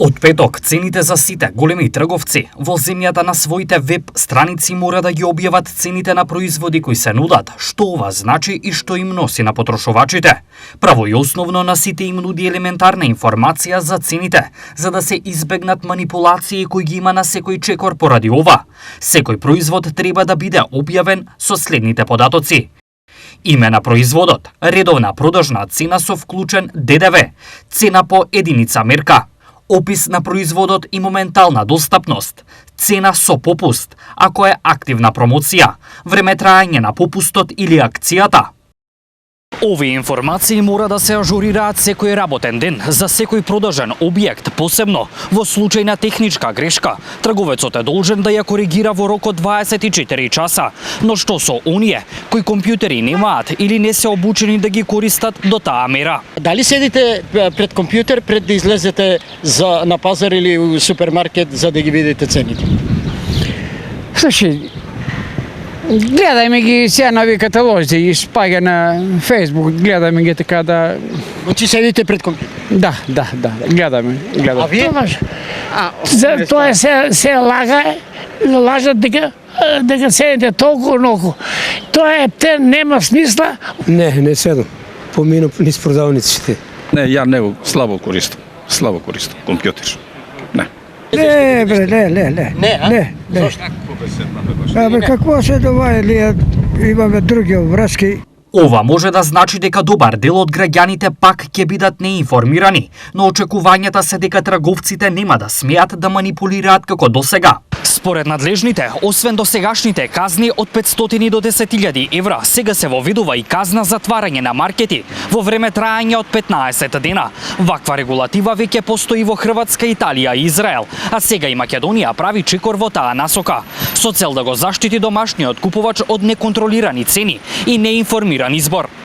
Од петок, цените за сите големи трговци во земјата на своите веб страници мора да ги објават цените на производи кои се нудат, што ова значи и што им носи на потрошувачите. Право и основно на сите им нуди елементарна информација за цените, за да се избегнат манипулации кои ги има на секој чекор поради ова. Секој производ треба да биде објавен со следните податоци: име на производот, редовна продажна цена со вклучен ДДВ, цена по единица мерка, опис на производот и моментална достапност, цена со попуст, ако е активна промоција, време траење на попустот или акцијата. Овие информации мора да се ажурираат секој работен ден за секој продажен објект, посебно во случај на техничка грешка. Трговецот е должен да ја коригира во рок од 24 часа, но што со оние кои компјутери немаат или не се обучени да ги користат до таа мера? Дали седите пред компјутер пред да излезете на пазар или у супермаркет за да ги видите цените? Слушай, гледаме ги сега нови каталози и спаѓа на Фейсбук, гледаме ги така да... Значи седите пред компјутер? Да, гледаме. А вие? Тоа се лажат дека седите толку многу. Тоа нема смисла. Не седам. Поминав низ продавниците. Не, ја него слабо користам компјутер. Не, не. Зошто? Какво се довајали, имаме други врски. Ова може да значи дека добар дел од граѓаните пак ќе бидат неинформирани, но очекувањата се дека трговците нема да смеат да манипулираат како досега. Според надлежните, освен досегашните казни од 500 до 10.000 евра, сега се воведува и казна затварање на маркети во време траење од 15 дена. Ваква регулатива веќе постои во Хрватска, Италија и Израел, а сега и Македонија прави чекор во таа насока, со цел да го заштити домашниот купувач од неконтролирани цени и неинформиран избор.